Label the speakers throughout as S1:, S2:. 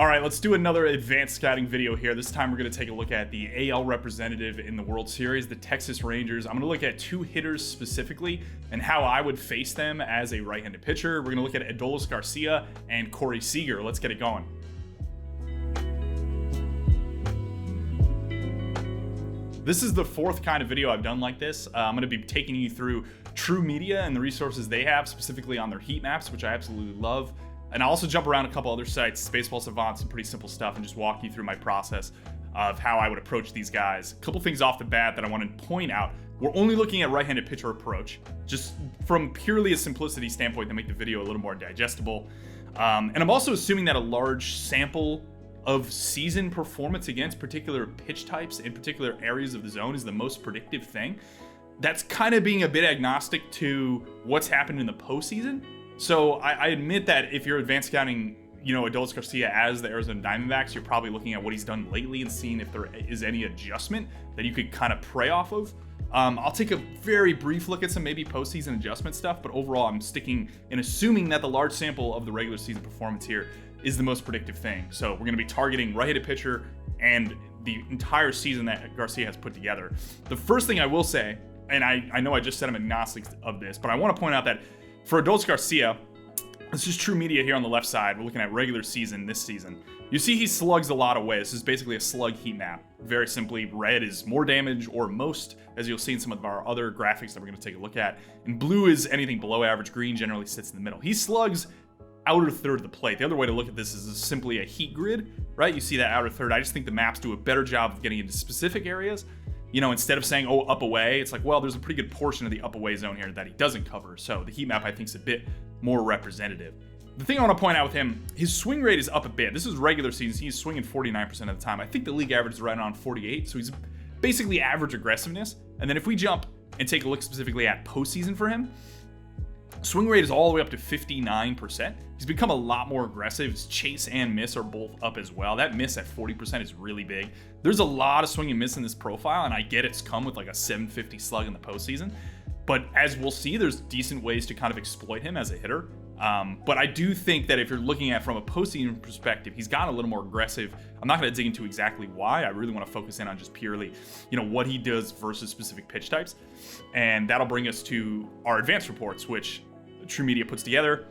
S1: All right, let's do another advanced scouting video here. This time we're going to take a look at the AL representative in the World Series, the Texas Rangers. I'm going to look at two hitters specifically and how I would face them as a right-handed pitcher. We're going to look at Adolis García and Seager. Let's get it going. This is the fourth kind of video I've done like this. I'm going to be taking you through TruMedia and the resources they have, specifically on their heat maps, which I absolutely love. And I'll also jump around a couple other sites, Baseball Savant, some pretty simple stuff, and just walk you through my process of how I would approach these guys. A couple things off the bat that I want to point out. We're only looking at right-handed pitcher approach, just from purely a simplicity standpoint to make the video a little more digestible. And I'm also assuming that a large sample of season performance against particular pitch types in particular areas of the zone is the most predictive thing. That's kind of being a bit agnostic to what's happened in the postseason. So I admit that if you're advanced scouting, Adolis García as the Arizona Diamondbacks, you're probably looking at what he's done lately and seeing if there is any adjustment that you could kind of prey off of. I'll take a very brief look at some maybe postseason adjustment stuff, but overall I'm sticking and assuming that the large sample of the regular season performance here is the most predictive thing. So we're going to be targeting right-handed pitcher and the entire season that Garcia has put together. The first thing I will say, and I know I just said I'm agnostic of this, but I want to point out that for Adolis García, this is TruMedia here on the left side. We're looking at regular season this season. You see he slugs a lot away. This is basically a slug heat map. Very simply, red is more damage or most, as you'll see in some of our other graphics that we're going to take a look at. And blue is anything below average. Green generally sits in the middle. He slugs outer third of the plate. The other way to look at this is simply a heat grid, right? You see that outer third. I just think the maps do a better job of getting into specific areas. Instead of saying, up away, it's like, well, there's a pretty good portion of the up away zone here that he doesn't cover. So the heat map, I think, is a bit more representative. The thing I want to point out with him, his swing rate is up a bit. This is regular season. He's swinging 49% of the time. I think the league average is right around 48. So he's basically average aggressiveness. And then if we jump and take a look specifically at postseason for him, swing rate is all the way up to 59%. He's become a lot more aggressive. His chase and miss are both up as well. That miss at 40% is really big. There's a lot of swing and miss in this profile, and I get it's come with like a 750 slug in the postseason. But as we'll see, there's decent ways to kind of exploit him as a hitter. But I do think that if you're looking at from a postseason perspective, he's gotten a little more aggressive. I'm not going to dig into exactly why. I really want to focus in on just purely, what he does versus specific pitch types. And that'll bring us to our advanced reports, which TruMedia puts together.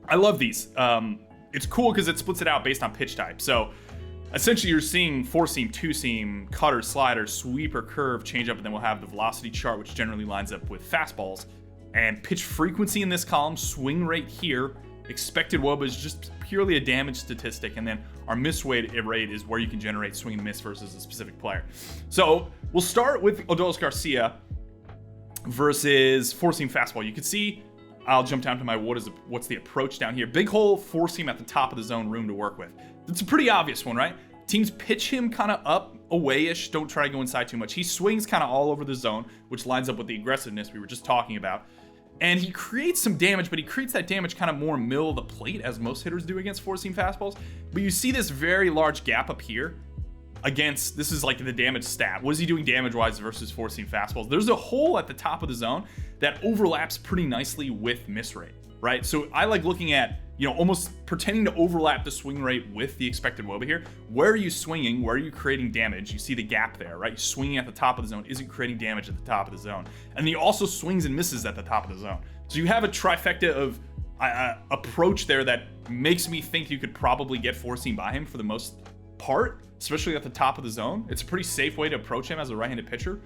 S1: I love these. It's cool because it splits it out based on pitch type. So essentially you're seeing 4-seam, 2-seam, cutter, slider, sweeper, curve, changeup, and then we'll have the velocity chart, which generally lines up with fastballs. And pitch frequency in this column, swing rate here, expected WOBA is just purely a damage statistic, and then our miss rate is where you can generate swing and miss versus a specific player. So we'll start with Adolis García versus 4-seam fastball. You can see, I'll jump down to my what's the approach down here. Big hole, 4-seam at the top of the zone, room to work with. It's a pretty obvious one, right? Teams pitch him kind of up away-ish. Don't try to go inside too much. He swings kind of all over the zone, which lines up with the aggressiveness we were just talking about. And he creates some damage, but he creates that damage kind of more middle of the plate, as most hitters do against 4-seam fastballs. But you see this very large gap up here against, this is like the damage stat. What is he doing damage-wise versus 4-seam fastballs? There's a hole at the top of the zone that overlaps pretty nicely with miss rate, right? So I like looking at, almost pretending to overlap the swing rate with the expected WOBA here. Where are you swinging? Where are you creating damage? You see the gap there, right? You're swinging at the top of the zone isn't creating damage at the top of the zone. And he also swings and misses at the top of the zone. So you have a trifecta of approach there that makes me think you could probably get 4-seam by him for the most part, especially at the top of the zone. It's a pretty safe way to approach him as a right-handed pitcher,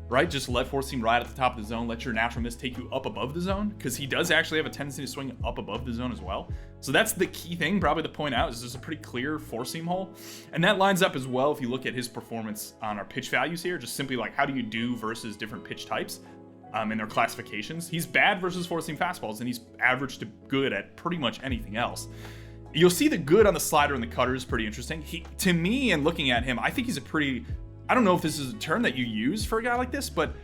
S1: right? Just let 4-seam ride at the top of the zone. Let your natural miss take you up above the zone, because he does actually have a tendency to swing up above the zone as well. So that's the key thing probably to point out, is there's a pretty clear 4-seam hole. And that lines up as well if you look at his performance on our pitch values here, just simply like how do you do versus different pitch types in their classifications. He's bad versus 4-seam fastballs, and he's average to good at pretty much anything else. You'll see the good on the slider and the cutter is pretty interesting. To me, and looking at him, I think he's a pretty, I don't know if this is a term that you use for a guy like this, but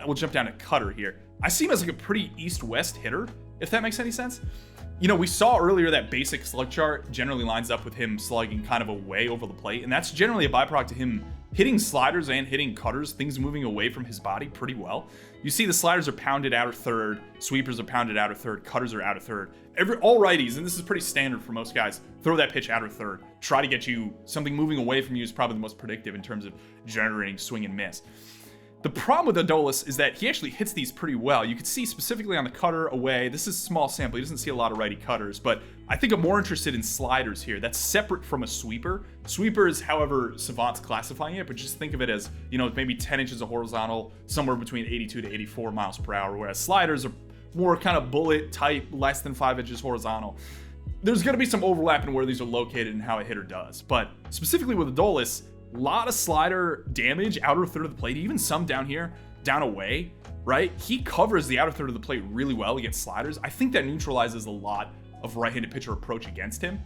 S1: we'll jump down to cutter here. I see him as like a pretty east-west hitter, if that makes any sense. We saw earlier that basic slug chart generally lines up with him slugging kind of away over the plate, and that's generally a byproduct to him hitting sliders and hitting cutters, things moving away from his body pretty well. You see the sliders are pounded outer third, sweepers are pounded outer third, cutters are outer third. All righties, and this is pretty standard for most guys, throw that pitch outer third. try to get you something moving away from you is probably the most predictive in terms of generating swing and miss. The problem with Adolis is that he actually hits these pretty well. You can see specifically on the cutter away, this is small sample, he doesn't see a lot of righty cutters, but I think I'm more interested in sliders here. That's separate from a sweeper. Sweeper is however Savant's classifying it, but just think of it as, you know, maybe 10 inches of horizontal, somewhere between 82 to 84 miles per hour, whereas sliders are more kind of bullet type, less than 5 inches horizontal. There's going to be some overlap in where these are located and how a hitter does, but specifically with Adolis, a lot of slider damage, outer third of the plate, even some down here, down away, right? He covers the outer third of the plate really well against sliders. I think that neutralizes a lot of right-handed pitcher approach against him.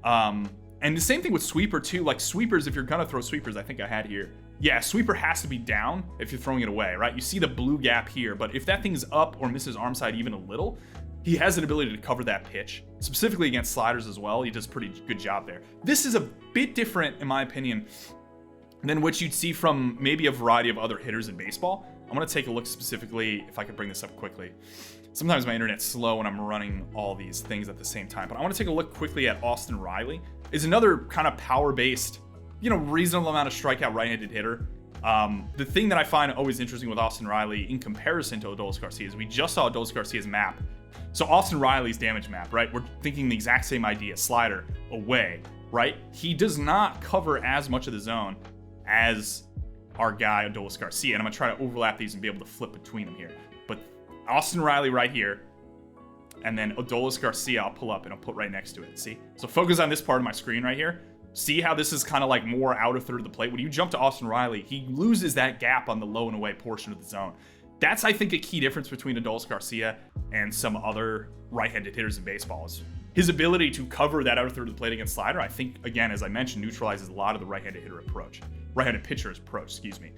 S1: And the same thing with sweeper too. Like sweepers, if you're gonna throw sweepers, I think I had here. Yeah, sweeper has to be down if you're throwing it away, right? You see the blue gap here, but if that thing's up or misses arm side even a little, he has an ability to cover that pitch, specifically against sliders as well. He does a pretty good job there. This is a bit different, in my opinion, than what you'd see from maybe a variety of other hitters in baseball. I'm gonna take a look specifically, if I could bring this up quickly. Sometimes my internet's slow when I'm running all these things at the same time, but I wanna take a look quickly at Austin Riley. Is another kind of power-based, you know, reasonable amount of strikeout right-handed hitter. The thing that I find always interesting with Austin Riley in comparison to Adolis García is we just saw Adolis Garcia's map. So Austin Riley's damage map, right? We're thinking the exact same idea, slider away, right? He does not cover as much of the zone as our guy Adolis García, and I'm gonna try to overlap these and be able to flip between them here. But Austin Riley right here, and then Adolis García I'll pull up and I'll put right next to it. See? So focus on this part of my screen right here. See how this is kind of like more outer third of the plate? When you jump to Austin Riley, he loses that gap on the low and away portion of the zone. That's, I think, a key difference between Adolis García and some other right-handed hitters in baseball. Is his ability to cover that outer third of the plate against slider, I think, again, as I mentioned, neutralizes a lot of the right-handed hitter approach. Right-handed pitcher's approach, excuse me.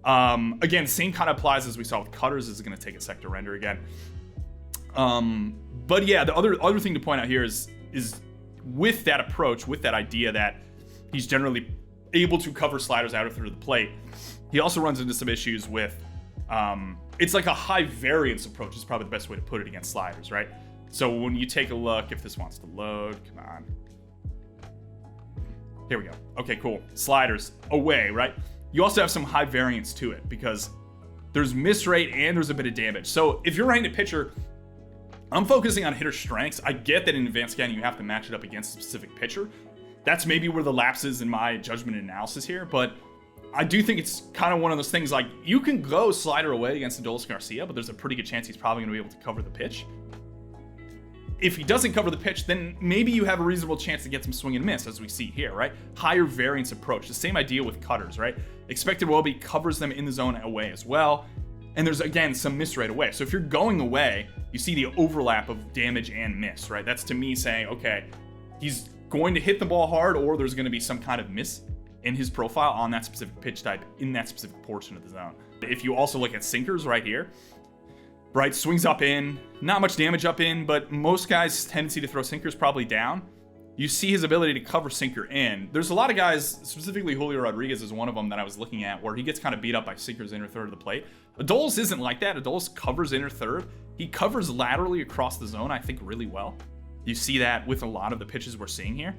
S1: Again, same kind of applies as we saw with cutters. This is going to take a sec to render again. But yeah, the other thing to point out here is with that approach, with that idea that he's generally able to cover sliders outer third of the plate, he also runs into some issues with, it's like a high variance approach is probably the best way to put it against sliders, right? So when you take a look, if this wants to load, come on. Here we go. Okay, cool. Sliders away, right? You also have some high variance to it because there's miss rate and there's a bit of damage. So if you're right-handed pitcher, I'm focusing on hitter strengths. I get that in advanced scanning you have to match it up against a specific pitcher. That's maybe where the lapses in my judgment and analysis here, but I do think it's kind of one of those things like you can go slider away against Adolis García, but there's a pretty good chance he's probably going to be able to cover the pitch. If he doesn't cover the pitch, then maybe you have a reasonable chance to get some swing and miss, as we see here, right? Higher variance approach. The same idea with cutters, right? Expected WOBA covers them in the zone away as well. And there's, again, some miss right away. So if you're going away, you see the overlap of damage and miss, right? That's to me saying, okay, he's going to hit the ball hard, or there's going to be some kind of miss in his profile on that specific pitch type in that specific portion of the zone. If you also look at sinkers right here, right, swings up in, not much damage up in, but most guys' tendency to throw sinkers probably down. You see his ability to cover sinker in. There's a lot of guys, specifically Julio Rodriguez is one of them that I was looking at, where he gets kind of beat up by sinkers inner third of the plate. Adolis isn't like that. Adolis covers inner third. He covers laterally across the zone, I think, really well. You see that with a lot of the pitches we're seeing here.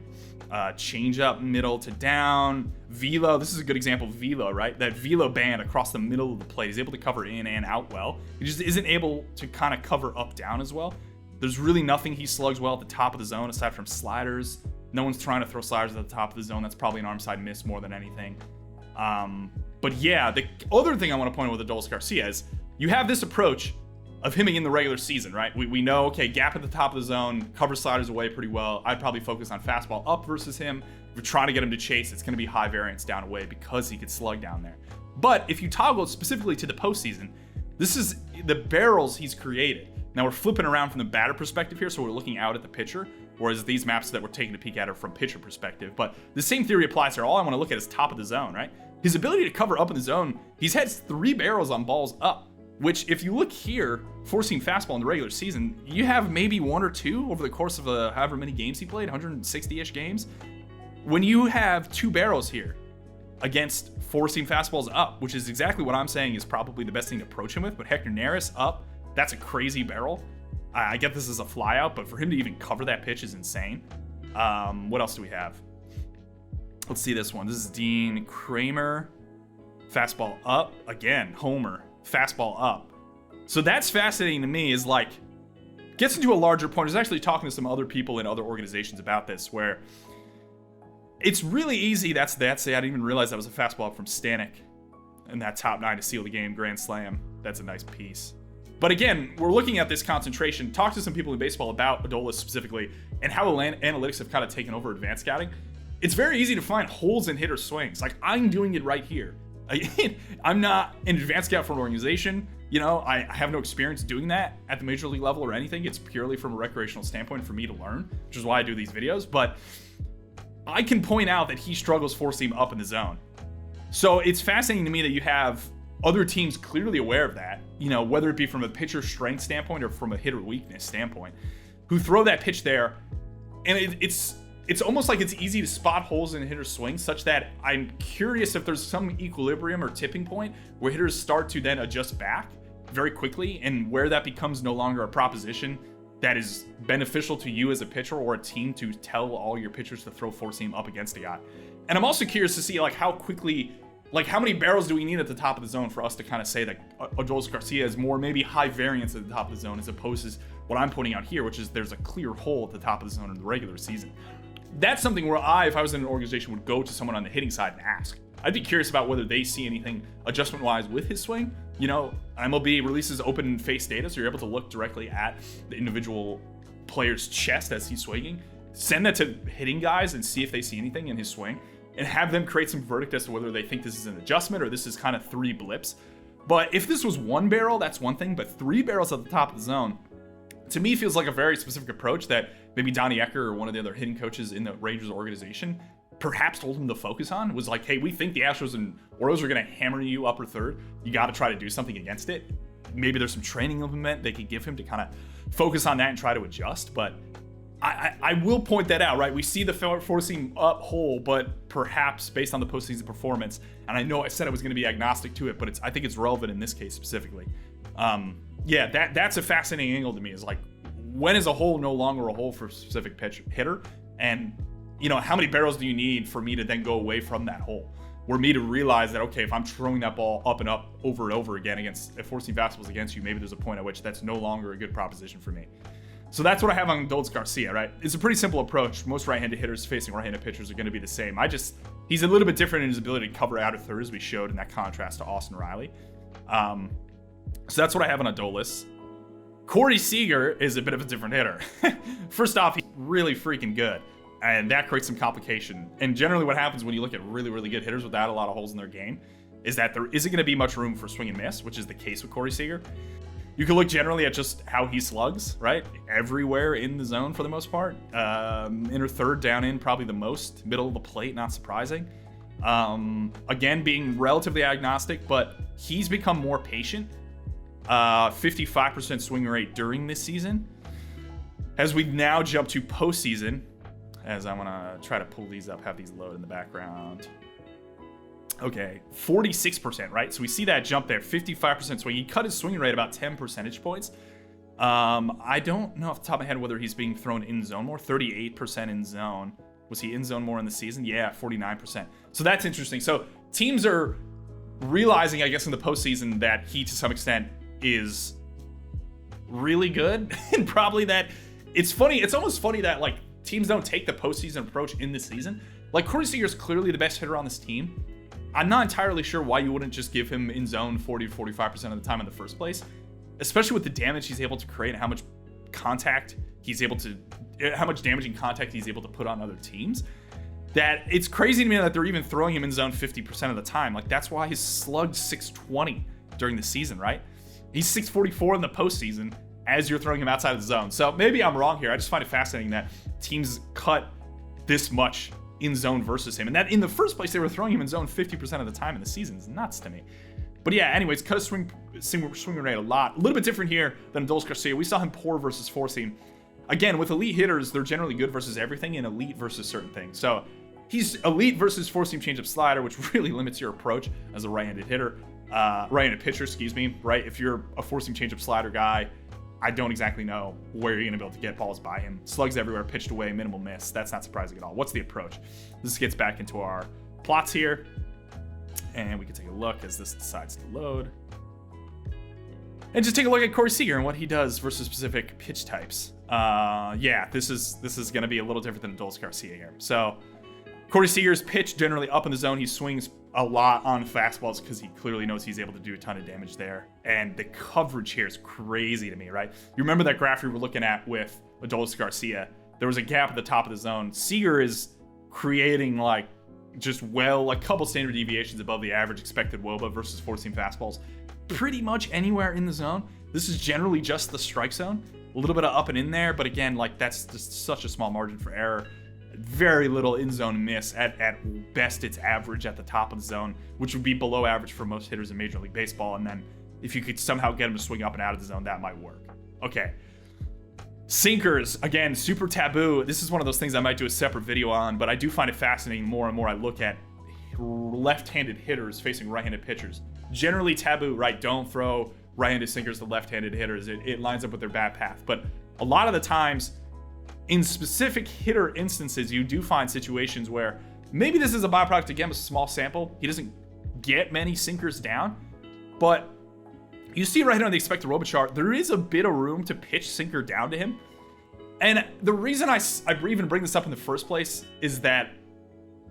S1: Change up middle to down. Velo, this is a good example of velo, right? That velo band across the middle of the plate. He's able to cover in and out well. He just isn't able to kind of cover up down as well. There's really nothing he slugs well at the top of the zone aside from sliders. No one's trying to throw sliders at the top of the zone. That's probably an arm side miss more than anything. But yeah, the other thing I want to point out with Adolis García is you have this approach of him in the regular season, right? We know, okay, gap at the top of the zone, cover sliders away pretty well. I'd probably focus on fastball up versus him. If we're trying to get him to chase, it's going to be high variance down away because he could slug down there. But if you toggle specifically to the postseason, this is the barrels he's created. Now we're flipping around from the batter perspective here, so we're looking out at the pitcher, whereas these maps that we're taking a peek at are from pitcher perspective. But the same theory applies here. All I want to look at is top of the zone, right? His ability to cover up in the zone, he's had 3 barrels on balls up, which if you look here, four-seam fastball in the regular season, you have maybe 1 or 2 over the course of however many games he played, 160-ish games. When you have 2 barrels here against four-seam fastballs up, which is exactly what I'm saying is probably the best thing to approach him with, but Hector Neris up, that's a crazy barrel. I get this as a flyout, but for him to even cover that pitch is insane. What else do we have? Let's see this one. This is Dean Kramer. Fastball up. Again, homer. Fastball up. So that's fascinating to me, is like, gets into a larger point. I was actually talking to some other people in other organizations about this, where it's really easy. That's I didn't even realize that was a fastball up from Stanek in that top 9 to seal the game grand slam. That's a nice piece. But again, we're looking at this concentration. Talk to some people in baseball about Adolis specifically and how analytics have kind of taken over advanced scouting. It's very easy to find holes in hitter swings. Like, I'm doing it right here. I'm not an advanced scout for an organization. You know, I have no experience doing that at the major league level or anything. It's purely from a recreational standpoint for me to learn, which is why I do these videos. But I can point out that he struggles four-seam up in the zone. So it's fascinating to me that you have other teams clearly aware of that, you know, whether it be from a pitcher strength standpoint or from a hitter weakness standpoint, who throw that pitch there. And it's almost like it's easy to spot holes in a hitter's swing, such that I'm curious if there's some equilibrium or tipping point where hitters start to then adjust back very quickly, and where that becomes no longer a proposition that is beneficial to you as a pitcher or a team to tell all your pitchers to throw four-seam up against a guy. And I'm also curious to see like how quickly, like how many barrels do we need at the top of the zone for us to kind of say that Adolis García is more maybe high variance at the top of the zone, as opposed to what I'm pointing out here, which is there's a clear hole at the top of the zone in the regular season. That's something where if I was in an organization, would go to someone on the hitting side and ask. I'd be curious about whether they see anything adjustment-wise with his swing. You know, MLB releases open face data, so you're able to look directly at the individual player's chest as he's swinging. Send that to hitting guys and see if they see anything in his swing, and have them create some verdict as to whether they think this is an adjustment or this is kind of 3 blips. But if this was 1 barrel, that's one thing, but 3 barrels at the top of the zone, to me, feels like a very specific approach that maybe Donnie Ecker or one of the other hitting coaches in the Rangers organization perhaps told him to focus on. Was like, hey, we think the Astros and Orioles are going to hammer you upper third. You got to try to do something against it. Maybe there's some training implement they could give him to kind of focus on that and try to adjust. But I will point that out, right? We see the four-seam up hole, but perhaps based on the postseason performance, and I know I said I was going to be agnostic to it, but I think it's relevant in this case specifically. Yeah, that's a fascinating angle to me, is like, when is a hole no longer a hole for a specific pitch hitter? And, you know, how many barrels do you need for me to then go away from that hole? Or me to realize that, okay, if I'm throwing that ball up and up over and over again against, if four-seam fastballs against you, maybe there's a point at which that's no longer a good proposition for me. So that's what I have on Adolis García, right? It's a pretty simple approach. Most right-handed hitters facing right-handed pitchers are going to be the same. He's a little bit different in his ability to cover out of third, as we showed in that contrast to Austin Riley. So that's what I have on Adolis. Corey Seager is a bit of a different hitter. First off, he's really freaking good, and that creates some complication. And generally what happens when you look at really, really good hitters without a lot of holes in their game is that there isn't going to be much room for swing and miss, which is the case with Corey Seager. You can look generally at just how he slugs, right? Everywhere in the zone for the most part. Inner third, down in probably the most. Middle of the plate, not surprising. Again, being relatively agnostic, but he's become more patient. 55% swing rate during this season. As we now jump to postseason, as I'm gonna try to pull these up, have these load in the background. Okay, 46%, right? So we see that jump there, 55% swing. He cut his swing rate about 10 percentage points. I don't know off the top of my head whether he's being thrown in zone more. 38% in zone. Was he in zone more in the season? Yeah, 49%. So that's interesting. So teams are realizing, I guess, in the postseason that he, to some extent, is really good. And probably that it's funny. It's almost funny that like teams don't take the postseason approach in the season. Like, Corey Seager is clearly the best hitter on this team. I'm not entirely sure why you wouldn't just give him in zone 40 to 45% of the time in the first place, especially with the damage he's able to create and how much damaging contact he's able to put on other teams. That it's crazy to me that they're even throwing him in zone 50% of the time. Like, that's why he's slugged 620 during the season, right? He's 644 in the postseason as you're throwing him outside of the zone. So maybe I'm wrong here. I just find it fascinating that teams cut this much in zone versus him. And that in the first place, they were throwing him in zone 50% of the time in the season. It's nuts to me. But yeah, anyways, cut swing rate a lot. A little bit different here than Adolis García. We saw him poor versus four-seam. Again, with elite hitters, they're generally good versus everything and elite versus certain things. So he's elite versus four-seam changeup slider, which really limits your approach as a right-handed hitter. Right-handed pitcher, right? If you're a four-seam changeup slider guy, I don't exactly know where you're going to be able to get balls by him. Slugs everywhere, pitched away, minimal miss. That's not surprising at all. What's the approach? This gets back into our plots here. And we can take a look as this decides to load. And just take a look at Corey Seager and what he does versus specific pitch types. Yeah, this is going to be a little different than Adolis García here. So Corey Seager's pitch generally up in the zone. He swings a lot on fastballs because he clearly knows he's able to do a ton of damage there. And the coverage here is crazy to me, right? You remember that graph we were looking at with Adolis García? There was a gap at the top of the zone. Seager is creating like just a couple standard deviations above the average expected WOBA versus four-seam fastballs pretty much anywhere in the zone. This is generally just the strike zone. A little bit of up and in there, but again, like that's just such a small margin for error. Very little in-zone miss. At best, it's average at the top of the zone, which would be below average for most hitters in Major League Baseball. And then if you could somehow get him to swing up and out of the zone, that might work. Okay. Sinkers, again, super taboo. This is one of those things I might do a separate video on, but I do find it fascinating more and more I look at left-handed hitters facing right-handed pitchers. Generally taboo, right? Don't throw right-handed sinkers to left-handed hitters. It lines up with their bat path. But a lot of the times, in specific hitter instances, you do find situations where maybe this is a byproduct, again, with a small sample. He doesn't get many sinkers down, but you see right here on the expected WOBA chart, there is a bit of room to pitch sinker down to him. And the reason I even bring this up in the first place is that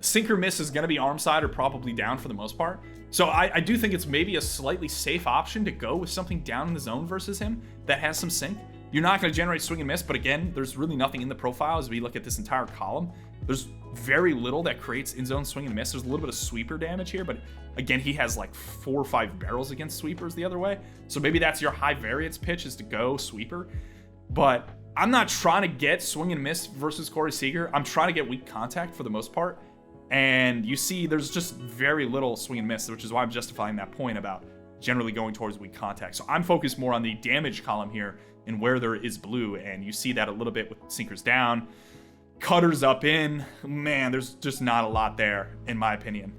S1: sinker miss is going to be arm side or probably down for the most part. So I do think it's maybe a slightly safe option to go with something down in the zone versus him that has some sink. You're not going to generate swing and miss, but again, there's really nothing in the profile as we look at this entire column. There's very little that creates in-zone swing and miss. There's a little bit of sweeper damage here, but again, he has like 4 or 5 barrels against sweepers the other way. So maybe that's your high variance pitch, is to go sweeper. But I'm not trying to get swing and miss versus Corey Seager. I'm trying to get weak contact for the most part. And you see there's just very little swing and miss, which is why I'm justifying that point about generally going towards weak contact. So I'm focused more on the damage column here and where there is blue. And you see that a little bit with sinkers down, cutters up in. Man, there's just not a lot there, in my opinion.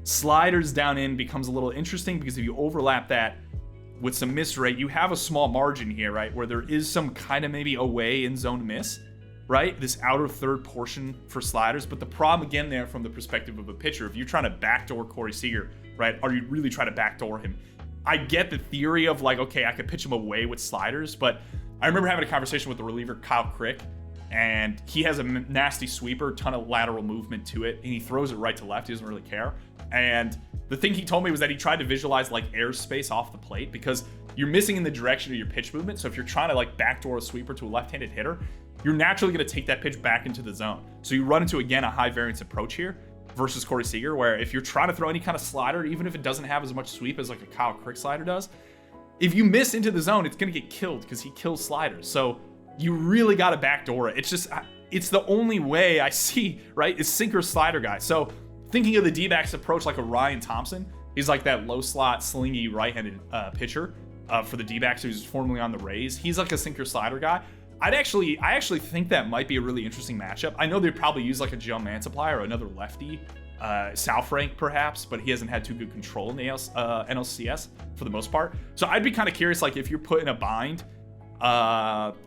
S1: Sliders down in becomes a little interesting because if you overlap that with some miss rate, you have a small margin here, right? Where there is some kind of maybe away in zone miss, right? This outer third portion for sliders. But the problem again there from the perspective of a pitcher, if you're trying to backdoor Corey Seager, right? Are you really trying to backdoor him? I get the theory of like, okay, I could pitch him away with sliders, but I remember having a conversation with the reliever Kyle Crick, and he has a nasty sweeper, ton of lateral movement to it, and he throws it right to left. He doesn't really care. And the thing he told me was that he tried to visualize like airspace off the plate because you're missing in the direction of your pitch movement. So if you're trying to like backdoor a sweeper to a left-handed hitter, you're naturally going to take that pitch back into the zone. So you run into, again, a high variance approach here versus Corey Seager, where if you're trying to throw any kind of slider, even if it doesn't have as much sweep as like a Kyle Crick slider does, if you miss into the zone, it's going to get killed because he kills sliders. So you really got to backdoor it. It's just, it's the only way I see, right, is sinker slider guy. So thinking of the D-backs approach like a Ryan Thompson, he's like that low slot, slingy right-handed pitcher for the D-backs who's formerly on the Rays. He's like a sinker slider guy. I actually think that might be a really interesting matchup. I know they'd probably use like a Joe Mantiply or another lefty, Sal Frank perhaps, but he hasn't had too good control in the NLCS for the most part. So I'd be kind of curious, like if you're put in a bind,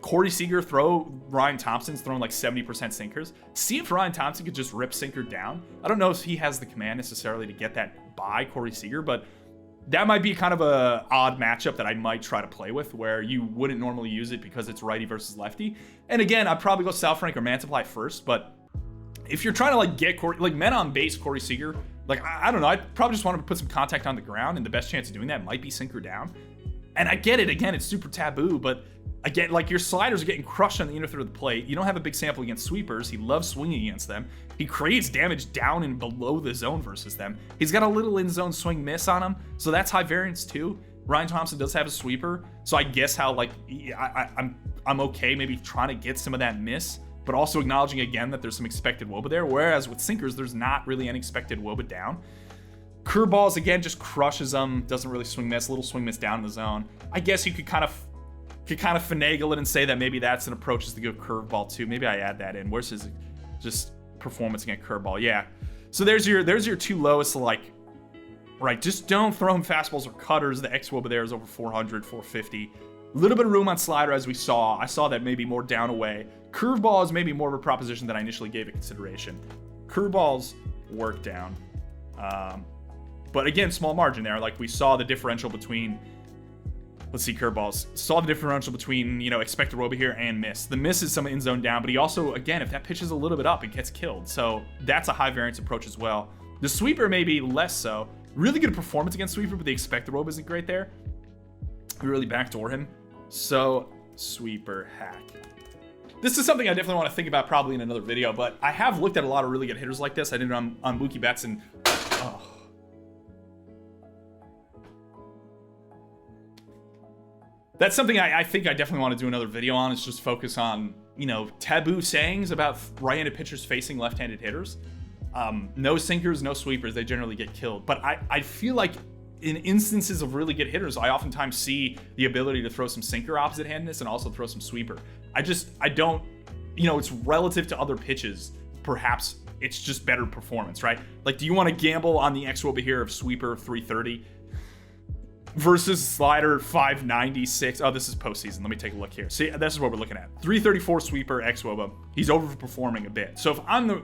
S1: Corey Seager Ryan Thompson's throwing like 70% sinkers. See if Ryan Thompson could just rip sinker down. I don't know if he has the command necessarily to get that by Corey Seager, but that might be kind of a odd matchup that I might try to play with, where you wouldn't normally use it because it's righty versus lefty. And again, I'd probably go Sal Frank or Mantiply first, but if you're trying to like get Corey, like men on base Corey Seager, like I don't know, I'd probably just want to put some contact on the ground, and the best chance of doing that might be sinker down. And I get it, again, it's super taboo, but again, like your sliders are getting crushed on the inner third of the plate. You don't have a big sample against sweepers. He loves swinging against them. He creates damage down and below the zone versus them. He's got a little in-zone swing miss on him, so that's high variance too. Ryan Thompson does have a sweeper, so I guess how like I'm okay maybe trying to get some of that miss, but also acknowledging again that there's some expected WOBA there, whereas with sinkers, there's not really any expected WOBA down. Curveballs, again, just crushes them, doesn't really swing miss, a little swing miss down in the zone. I guess you could kind of finagle it and say that maybe that's an approach is to go curveball too. Maybe I add that in. Where's his just performance against curveball? Yeah. So there's your two lowest, like, right, just don't throw him fastballs or cutters. The X-WOBA there is over 400, 450. A little bit of room on slider, as we saw. I saw that maybe more down away. Curveball is maybe more of a proposition than I initially gave it consideration. Curveballs work down. But again, small margin there. Like we saw the differential between, let's see, curveballs. Saw the differential between, you know, expected robo here and miss. The miss is some in zone down, but he also, again, if that pitch is a little bit up, it gets killed. So that's a high variance approach as well. The sweeper maybe less so. Really good performance against sweeper, but the expected robo isn't great there. We really backdoor him. So sweeper hack. This is something I definitely want to think about probably in another video, but I have looked at a lot of really good hitters like this. I did it on Mookie Betts, and that's something I think I definitely want to do another video on, is just focus on, you know, taboo sayings about right-handed pitchers facing left-handed hitters. No sinkers, no sweepers, they generally get killed. But I feel like in instances of really good hitters, I oftentimes see the ability to throw some sinker opposite-handedness and also throw some sweeper. I don't, you know, it's relative to other pitches. Perhaps it's just better performance, right? Like, do you want to gamble on the xWOBA here of sweeper 330 versus slider 596? Oh, this is postseason. Let me take a look here. See, this is what we're looking at. 334 sweeper xWOBA. He's overperforming a bit. So if I'm the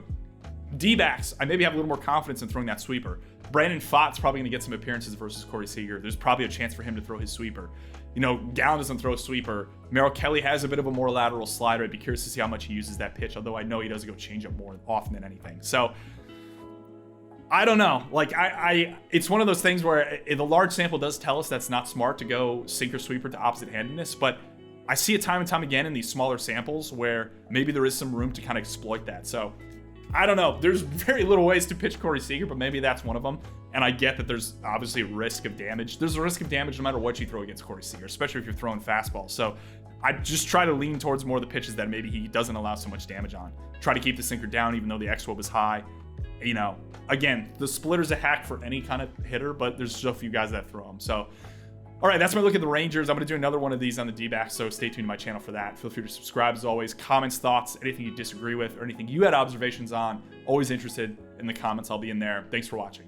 S1: D-backs, I maybe have a little more confidence in throwing that sweeper. Brandon Pfaadt's probably going to get some appearances versus Corey Seager. There's probably a chance for him to throw his sweeper. You know, Gallen doesn't throw a sweeper. Merrill Kelly has a bit of a more lateral slider. I'd be curious to see how much he uses that pitch, although I know he does go change up more often than anything. So I don't know. Like, it's one of those things where the large sample does tell us that's not smart to go sinker sweeper to opposite-handedness, but I see it time and time again in these smaller samples where maybe there is some room to kind of exploit that. So I don't know. There's very little ways to pitch Corey Seager, but maybe that's one of them. And I get that there's obviously a risk of damage. There's a risk of damage no matter what you throw against Corey Seager, especially if you're throwing fastballs. So I just try to lean towards more of the pitches that maybe he doesn't allow so much damage on. Try to keep the sinker down even though the xWOB is high. You know, again, the splitter's a hack for any kind of hitter, but there's just a few guys that throw them. So, all right, that's my look at the Rangers. I'm going to do another one of these on the D-backs, so stay tuned to my channel for that. Feel free to subscribe as always. Comments, thoughts, anything you disagree with, or anything you had observations on. Always interested in the comments. I'll be in there. Thanks for watching.